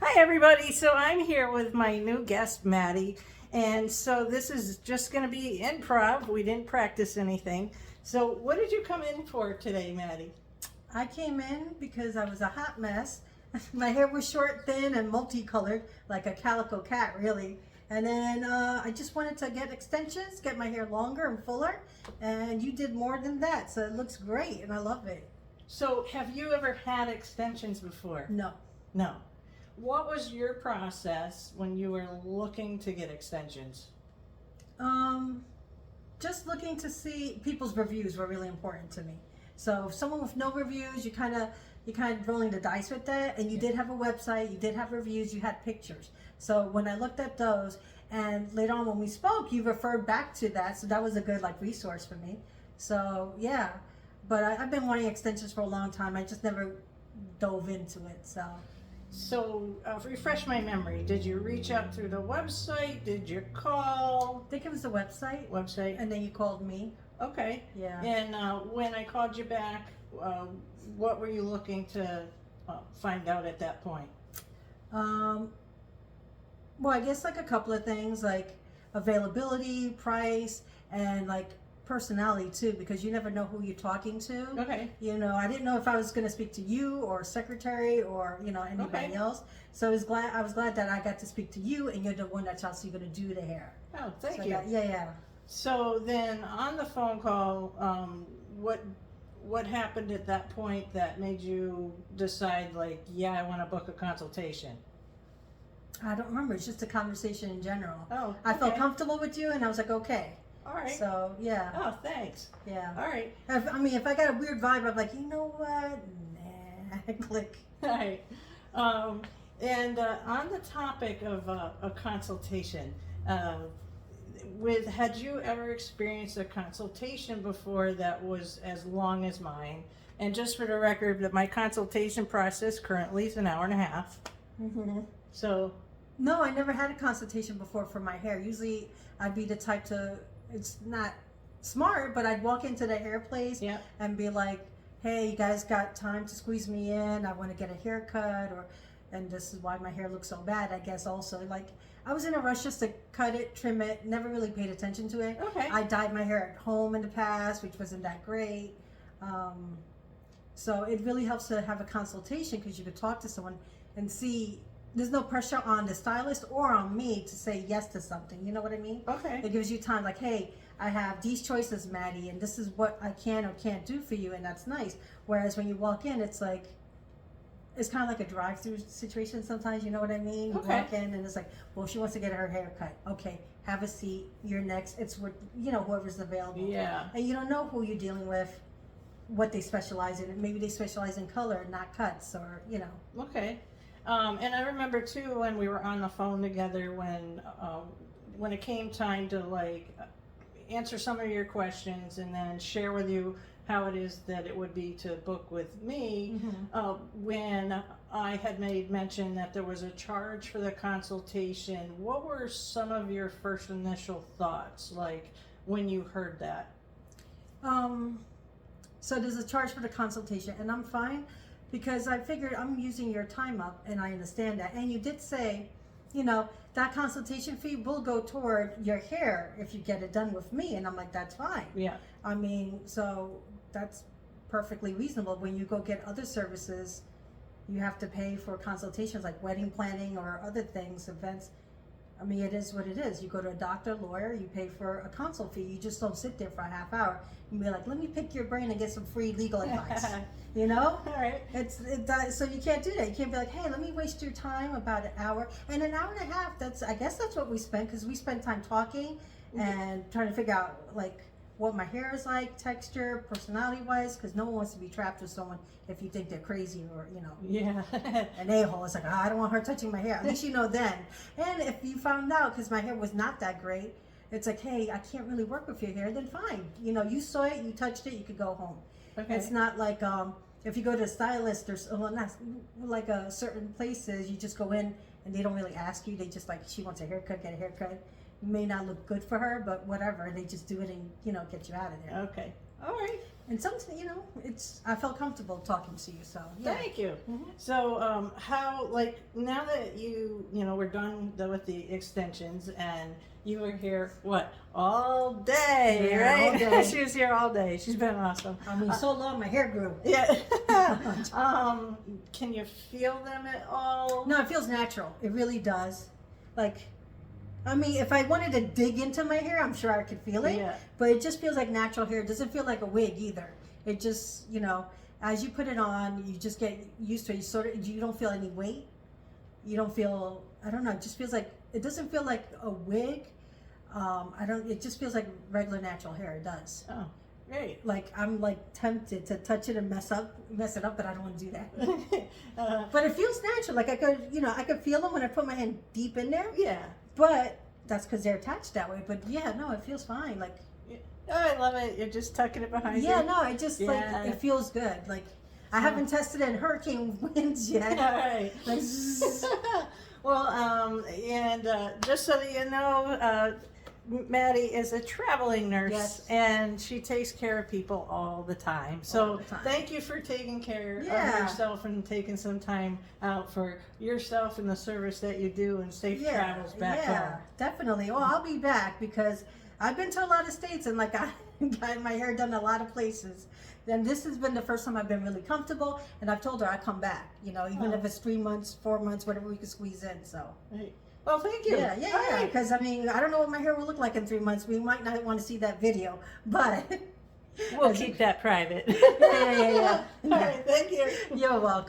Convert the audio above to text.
Hi everybody, so I'm here with my new guest Maddie, and so this is just going to be improv. We didn't practice anything. So what did you come in for today, Maddie? I came in because I was a hot mess. My hair was short, thin, and multicolored, like a calico cat, really. And then I just wanted to get extensions, get my hair longer and fuller, and you did more than that, so it looks great, and I love it. So have you ever had extensions before? No. No. What was your process when you were looking to get extensions? Just looking to see people's reviews were really important to me. So if someone with no reviews, you kind of rolling the dice with that. And you did have a website, you did have reviews, you had pictures. So when I looked at those, and later on when we spoke, you referred back to that. So that was a good resource for me. So yeah, but I've been wanting extensions for a long time. I just never dove into it. So refresh my memory. Did you reach out through the website? Did you call? I think it was the website. Website. And then you called me. Okay. Yeah. And when I called you back, what were you looking to find out at that point? Well, I guess a couple of things like availability, price, and personality too, because you never know who you're talking to. Okay. I didn't know if I was going to speak to you or secretary or anybody else. So I was glad that I got to speak to you, and you're the one that's also going to do the hair. Oh, thank you. Yeah. So then on the phone call, what happened at that point that made you decide yeah, I want to book a consultation? I don't remember. It's just a conversation in general. Oh, okay. I felt comfortable with you, and I was like, okay. All right. So yeah. Oh, thanks. Yeah. All right. If I got a weird vibe, I'm like, you know what? Nah. Click. All right. And on the topic of a consultation, had you ever experienced a consultation before that was as long as mine? And just for the record, that my consultation process currently is an hour and a half. Mm-hmm. So. No, I never had a consultation before for my hair. Usually, I'd be the type to. It's not smart, but I'd walk into the hair place and be like, "Hey, you guys got time to squeeze me in? I want to get a haircut, and this is why my hair looks so bad." I guess also I was in a rush just to cut it, trim it, never really paid attention to it. Okay. I dyed my hair at home in the past, which wasn't that great. So it really helps to have a consultation because you could talk to someone and see. There's no pressure on the stylist or on me to say yes to something. You know what I mean? Okay. It gives you time hey, I have these choices, Maddie, and this is what I can or can't do for you, and that's nice. Whereas when you walk in, it's kind of like a drive-through situation sometimes, you know what I mean? You walk in and it's well, she wants to get her hair cut. Okay, have a seat. You're next. It's what, whoever's available. Yeah. And you don't know who you're dealing with, what they specialize in. Maybe they specialize in color, not cuts, or, Okay. And I remember too when we were on the phone together when it came time to answer some of your questions and then share with you how it is that it would be to book with me. Mm-hmm. When I had made mention that there was a charge for the consultation, what were some of your first initial thoughts when you heard that? So there's a charge for the consultation, and I'm fine. Because I figured I'm using your time up, and I understand that. And you did say, that consultation fee will go toward your hair if you get it done with me. And I'm like, that's fine. Yeah. I mean, so that's perfectly reasonable. When you go get other services, you have to pay for consultations like wedding planning or other things, events. I mean, it is what it is. You go to a doctor, lawyer, you pay for a consult fee. You just don't sit there for a half hour and be like, let me pick your brain and get some free legal advice. All right. So you can't do that. You can't be like, hey, let me waste your time about an hour. And an hour and a half, I guess that's what we spent, because we spent time talking and trying to figure out what my hair is like, texture, personality-wise, because no one wants to be trapped with someone if you think they're crazy or, Yeah. an a-hole. It's I don't want her touching my hair. At least you know then. And if you found out, because my hair was not that great, it's hey, I can't really work with your hair, then fine. You saw it, you touched it, you could go home. Okay. It's not if you go to a stylist, not certain places, you just go in and they don't really ask you. They just she wants a haircut, get a haircut. May not look good for her, but whatever. They just do it and get you out of there. Okay. All right. And something, you know, I felt comfortable talking to you, so yeah. Thank you. Mhm. So, how, like, now that we're done with the extensions and you were here, what, all day, Yeah, right? all day. She was here all day. She's been awesome. I mean, so long my hair grew. Yeah. Can you feel them at all? No, it feels natural. It really does. Like, I mean, if I wanted to dig into my hair, I'm sure I could feel it. Yeah. But it just feels like natural hair. It doesn't feel like a wig either. It just, as you put it on, you just get used to it. You don't feel any weight. You don't feel, I don't know, it just feels like, it doesn't feel like a wig. It just feels like regular natural hair. It does. Oh, great. Like, I'm like tempted to touch it and mess it up, but I don't want to do that. But it feels natural. Like I could feel them when I put my hand deep in there. Yeah. But that's because they're attached that way. But yeah, no, it feels fine. Like, Oh, I love it. You're just tucking it behind you. yeah, no, it just like Yeah. it feels good. Like I haven't tested it in hurricane winds yet. All right. Like, zzz. Well, and just so that you know, Maddie is a traveling nurse, Yes. and she takes care of people all the time. So All the time. thank you for taking care Yeah. of yourself and taking some time out for yourself and the service that you do, and safe travels back home. Definitely. Well, I'll be back because I've been to a lot of states and like I got my hair done a lot of places. And this has been the first time I've been really comfortable, and I've told her I come back. Even if it's 3 months, 4 months, whatever we can squeeze in. So. Right. Well, thank you. Yeah. All right. Because I mean, I don't know what my hair will look like in 3 months. We might not want to see that video, but We'll keep that private. yeah. All right. Thank you. You're welcome.